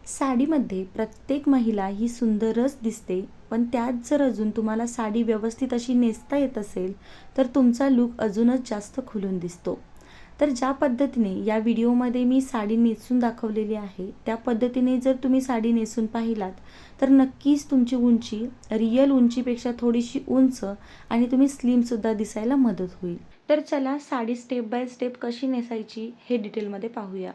साडीमध्ये प्रत्येक महिला ही सुंदरच दिसते, पण त्यात जर अजून तुम्हाला साडी व्यवस्थित अशी नेसता येत असेल, तर तुमचा लूक अजूनच जास्त खुलून दिसतो. तर ज्या पद्धतीने या व्हिडिओमध्ये मी साडी नेसून दाखवलेली आहे, त्या पद्धतीने जर तुम्ही साडी नेसून पाहिलात, तर नक्कीच तुमची उंची रिअल उंचीपेक्षा थोडीशी उंच आणि तुम्ही स्लिमसुद्धा दिसायला मदत होईल. तर चला साडी स्टेप बाय स्टेप कशी नेसायची हे डिटेलमध्ये पाहूया.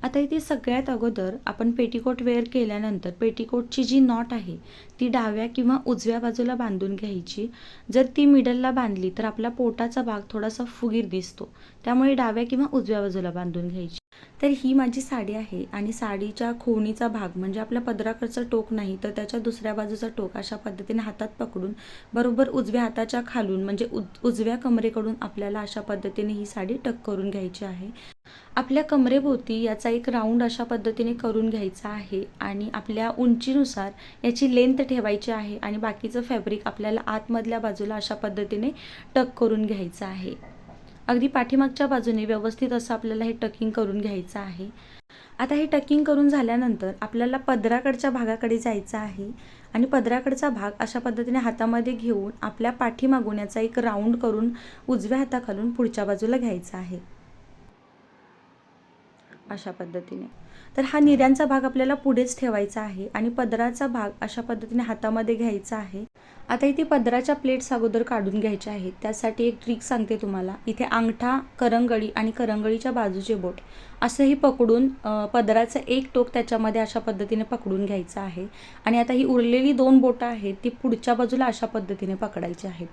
आता इथे सगळ्यात अगोदर आपण पेटीकोट वेअर केल्यानंतर पेटीकोटची जी नॉट आहे ती डाव्या किंवा उजव्या बाजूला बांधून घ्यायची. जर ती मिडलला बांधली तर आपला पोटाचा भाग थोडासा फुगीर दिसतो, त्यामुळे डाव्या किंवा उजव्या बाजूला बांधून घ्यायची. तर ही माझी साडी आहे आणि साडीच्या खोणीचा भाग म्हणजे आपल्या पदराकडचं टोक नाही तर त्याच्या दुसऱ्या बाजूचा टोक अशा पद्धतीने हातात पकडून बरोबर उजव्या हाताच्या खालून म्हणजे उजव्या कमरेकडून आपल्याला अशा पद्धतीने ही साडी टक करून घ्यायची आहे. आपल्या कमरेभोवती याचा एक राऊंड अशा पद्धतीने करून घ्यायचा आहे आणि आपल्या उंचीनुसार याची लेंथ ठेवायची आहे आणि बाकीचं फॅब्रिक आपल्याला आतमधल्या बाजूला अशा पद्धतीने टक करून घ्यायचं आहे. अगदी पाठीमागच्या बाजूने व्यवस्थित असं आपल्याला हे टकिंग करून घ्यायचं आहे. आता हे टकिंग करून झाल्यानंतर आपल्याला पदराकडच्या भागाकडे जायचं आहे आणि पदराकडचा भाग अशा पद्धतीने हातामध्ये घेऊन आपल्या पाठीमागून याचा एक राऊंड करून उजव्या हाताखालून पुढच्या बाजूला घ्यायचा आहे अशा पद्धतीने. तर हा निऱ्यांचा भाग आपल्याला पुढेच ठेवायचा आहे आणि पदराचा भाग अशा पद्धतीने हातामध्ये घ्यायचा आहे. आता इथे पदराच्या प्लेट्स अगोदर काढून घ्यायच्या आहेत. त्यासाठी एक ट्रिक सांगते तुम्हाला. इथे अंगठा, करंगळी आणि करंगळीच्या बाजूचे बोट असंही पकडून पदराचं एक टोक त्याच्यामध्ये अशा पद्धतीने पकडून घ्यायचं आहे आणि आता ही उरलेली 2 बोटं आहेत ती पुढच्या बाजूला अशा पद्धतीने पकडायची आहेत.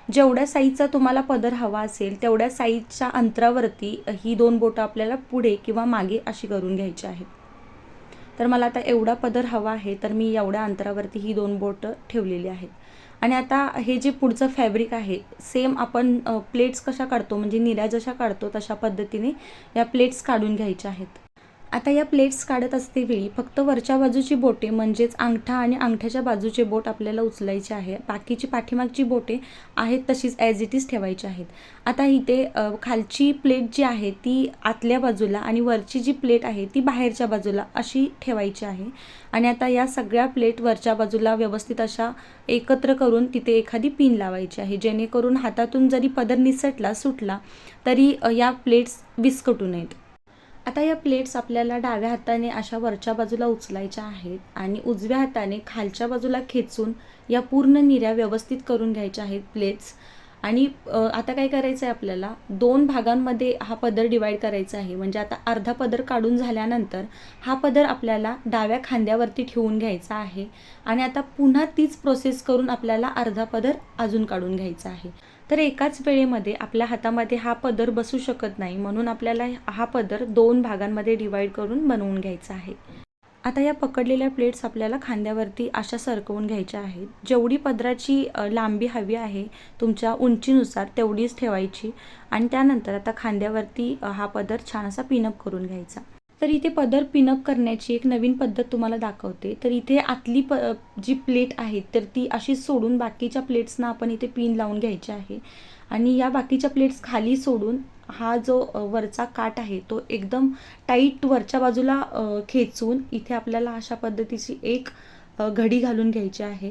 जेवढ्या साईजचा तुम्हाला पदर हवा असेल तेवढ्या साईजच्या अंतरावरती ही 2 बोटं आपल्याला पुढे किंवा मागे अशी करून घ्यायची आहेत. तर मला आता एवढा पदर हवा आहे तर मी एवढ्या अंतरावरती ही 2 बोटं ठेवलेली आहेत. आणि आता हे जे पुढचं फॅब्रिक आहे सेम आपण प्लेट्स कशा काढतो म्हणजे निऱ्या जशा काढतो तशा पद्धतीने या प्लेट्स काढून घ्यायच्या आहेत. आता या प्लेट्स काढत असतेवेळी फक्त वरच्या बाजूची बोटे म्हणजेच अंगठा आणि अंगठ्याच्या बाजूचे बोट आपल्याला उचलायचे आहे. बाकीची पाठीमागची बोटे आहेत तशीच ॲज इट इज ठेवायची आहेत. आता इथे खालची प्लेट जी आहे ती आतल्या बाजूला आणि वरची जी प्लेट आहे ती बाहेरच्या बाजूला अशी ठेवायची आहे. आणि आता या सगळ्या प्लेट वरच्या बाजूला व्यवस्थित अशा एकत्र करून तिथे एखादी पिन लावायची आहे, जेणेकरून हातातून जरी पदर निसटला सुटला तरी या प्लेट्स विस्कटू नयेत. आता या प्लेट्स आपल्याला डाव्या हाताने अशा वरच्या बाजूला उचलायच्या आहेत आणि उजव्या हाताने खालच्या बाजूला खेचून या पूर्ण निऱ्या व्यवस्थित करून घ्यायच्या आहेत प्लेट्स. आणि आता काय करायचं आहे आपल्याला 2 भागांमध्ये हा पदर डिवाईड करायचा आहे. म्हणजे आता अर्धा पदर काढून झाल्यानंतर हा पदर आपल्याला डाव्या खांद्यावरती ठेवून घ्यायचा आहे आणि आता पुन्हा तीच प्रोसेस करून आपल्याला अर्धा पदर अजून काढून घ्यायचा आहे. तर एकाच वेळेमध्ये आपल्या हातामध्ये हा पदर बसू शकत नाही, म्हणून आपल्याला हा पदर 2 भागांमध्ये डिवाईड करून बनवून घ्यायचा आहे. आता या पकडलेल्या प्लेट्स आपल्याला खांद्यावरती अशा सरकवून घ्यायच्या आहेत. जेवढी पदराची लांबी हवी आहे तुमच्या उंचीनुसार तेवढीच ठेवायची आणि त्यानंतर आता खांद्यावरती हा पदर छान असा पिनअप करून घ्यायचा. तर इथे पदर पिनअप करण्याची एक नवीन पद्धत तुम्हाला दाखवते. तर इथे आतली जी प्लेट आहे तर ती अशी सोडून बाकीच्या प्लेट्सना आपण इथे पिन लावून घ्यायची आहे आणि या बाकीच्या प्लेट्स खाली सोडून हा जो वरचा काठ आहे तो एकदम टाईट वरच्या बाजूला खेचून इथे आपल्याला अशा पद्धतीची एक घडी घालून घ्यायची आहे.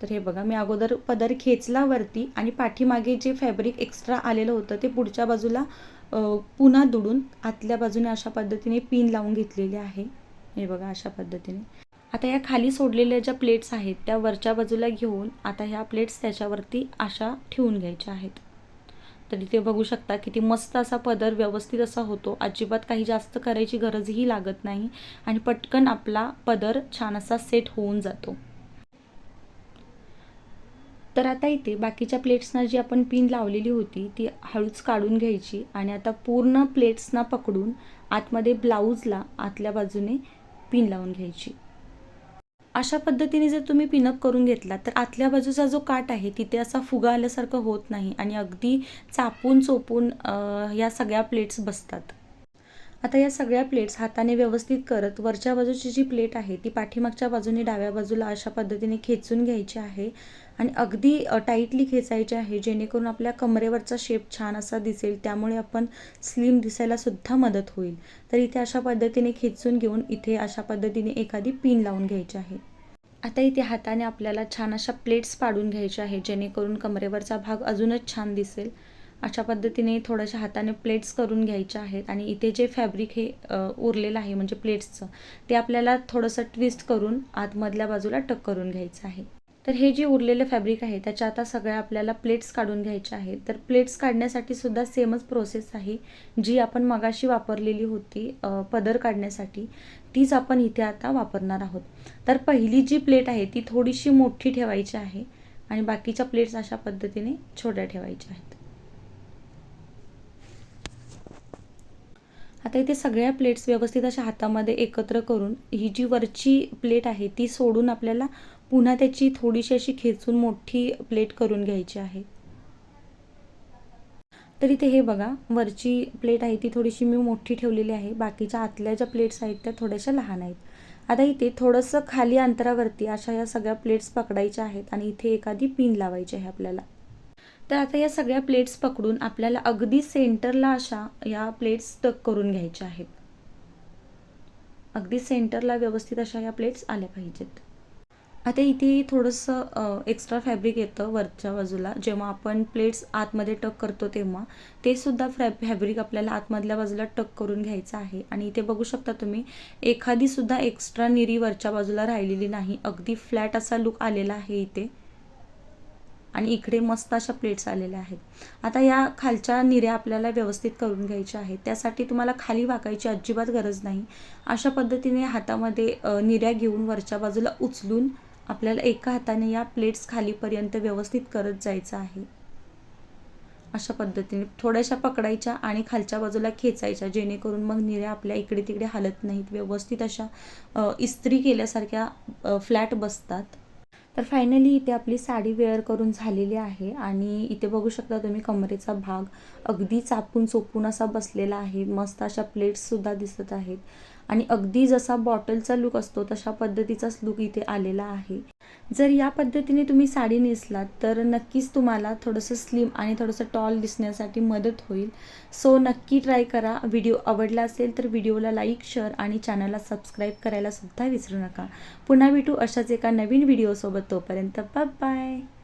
तर हे बघा, मी अगोदर पदर खेचला वरती आणि पाठीमागे जे फॅब्रिक एक्स्ट्रा आलेलं होतं ते पुढच्या बाजूला पुन्हा दुडून आतल्या बाजूने अशा पद्धतीने पिन लावून घेतलेली आहे. हे बघा अशा पद्धतीने. आता या खाली सोडलेल्या ज्या प्लेट्स आहेत त्या वरच्या बाजूला घेऊन आता ह्या प्लेट्स त्याच्यावरती अशा ठेवून घ्यायच्या आहेत. तर इथे बघू शकता किती मस्त असा पदर व्यवस्थित असा होतो. अजिबात काही जास्त करायची गरजही लागत नाही आणि पटकन आपला पदर छान असा सेट होऊन जातो. तर आता इथे बाकीच्या प्लेट्सना जी आपण पिन लावलेली होती ती हळूच काढून घ्यायची आणि आता पूर्ण प्लेट्सना पकडून आतमध्ये ब्लाऊजला आतल्या बाजूने पिन लावून घ्यायची. अशा पद्धतीने जर तुम्ही पिनअप करून घेतला तर आतल्या बाजूचा जो काठ आहे तिथे असा फुगा आल्यासारखं होत नाही आणि अगदी चापून चोपून या सगळ्या प्लेट्स बसतात. आता या सगळ्या प्लेट्स हाताने व्यवस्थित करत वरच्या बाजूची जी प्लेट आहे ती पाठीमागच्या बाजूने डाव्या बाजूला अशा पद्धतीने खेचून घ्यायची आहे आणि अगदी टाईटली खेचायची आहे, जेणेकरून आपल्या कमरेवरचा शेप छान असा दिसेल, त्यामुळे आपण स्लिम दिसायला सुद्धा मदत होईल. तर इथे अशा पद्धतीने खेचून घेऊन इथे अशा पद्धतीने एखादी पिन लावून घ्यायची आहे. आता इथे हाताने आपल्याला छान अशा प्लेट्स पाडून घ्यायच्या आहे, जेणेकरून कमरेवरचा भाग अजूनच छान दिसेल. अशा पद्धतीने थोड्याशा हाताने प्लेट्स करून घ्यायच्या आहेत आणि इथे जे फॅब्रिक हे उरलेलं आहे म्हणजे प्लेट्सचं, ते आपल्याला थोडंसं ट्विस्ट करून आतमधल्या बाजूला टक करून घ्यायचं आहे. तर हे जे उरलेलं फॅब्रिक आहे त्याच्या आता सगळ्या आपल्याला प्लेट्स काढून घ्यायच्या आहेत. तर प्लेट्स काढण्यासाठी सुद्धा सेमच प्रोसेस आहे, जी आपण मगाशी वापरलेली होती पदर काढण्यासाठी, तीच आपण इथे आता वापरणार आहोत. तर पहिली जी प्लेट आहे ती थोडीशी मोठी ठेवायची आहे आणि बाकीच्या प्लेट्स अशा पद्धतीने छोट्या ठेवायच्या आहेत. आता इथे सगळ्या प्लेट्स व्यवस्थित अशा हातामध्ये एकत्र करून ही जी वरची प्लेट आहे ती सोडून आपल्याला पुन्हा त्याची थोडीशी अशी खेचून मोठी प्लेट करून घ्यायची आहे. तर इथे हे बघा, वरची प्लेट आहे ती थोडीशी मी मोठी ठेवलेली आहे, बाकीच्या आतल्या ज्या प्लेट्स आहेत त्या थोड्याशा लहान आहेत. आता इथे थोडंसं खाली अंतरावरती अशा या सगळ्या प्लेट्स पकडायच्या आहेत आणि इथे एखादी पिन लावायची आहे आपल्याला. तर आता या सगळ्या प्लेट्स पकडून आपल्याला अगदी सेंटरला अशा या प्लेट्स टक करून घ्यायच्या आहेत. अगदी सेंटरला व्यवस्थित अशा या प्लेट्स आल्या पाहिजेत. आता इथे थोडंसं एक्स्ट्रा फॅब्रिक येतं वरच्या बाजूला, जेव्हा आपण प्लेट्स आतमध्ये टक करतो तेव्हा ते सुद्धा फॅब्रिक आपल्याला आतमधल्या बाजूला टक करून घ्यायचं आहे. आणि इथे बघू शकता तुम्ही, एखादी सुद्धा एक्स्ट्रा निरी वरच्या बाजूला राहिलेली नाही, अगदी फ्लॅट असा लुक आलेला आहे इथे. आणि इकडे मस्त अशा प्लेट्स आलेल्या आहेत. आता या खालच्या निऱ्या आपल्याला व्यवस्थित करून घ्यायच्या आहेत. त्यासाठी तुम्हाला खाली वाकायची अजिबात गरज नाही. अशा पद्धतीने हातामध्ये निऱ्या घेऊन वरच्या बाजूला उचलून आपल्याला एका हाताने या प्लेट्स खालीपर्यंत व्यवस्थित करत जायचं आहे. अशा पद्धतीने थोड्याशा पकडायच्या आणि खालच्या बाजूला खेचायच्या, जेणेकरून मग निऱ्या आपल्या इकडे तिकडे हलत नाहीत, व्यवस्थित अशा इस्त्री केल्यासारख्या फ्लॅट बसतात. तर फायनली इथे आपली साडी वेअर करून झालेली आहे आणि इथे बघू शकता तुम्ही कमरेचा भाग अगदी चापून चोपून असा बसलेला आहे. मस्त अशा प्लेट्ससुद्धा दिसत आहेत आणि अगदी जसा बॉटलचा लुक असतो तशा पद्धतीचाच लुक इथे आलेला आहे. जर या पद्धतीने तुम्ही साडी नेसलात तर नक्कीच तुम्हाला थोडंसं स्लिम आणि थोडंसं टॉल दिसण्यासाठी मदत होईल. सो नक्की ट्राय करा. व्हिडिओ आवडला असेल तर व्हिडिओला लाईक, शेअर आणि चॅनलला सबस्क्राईब करायला सुद्धा विसरू नका. पुन्हा भेटू अशाच एका नवीन व्हिडिओसोबत. तोपर्यंत बाय बाय.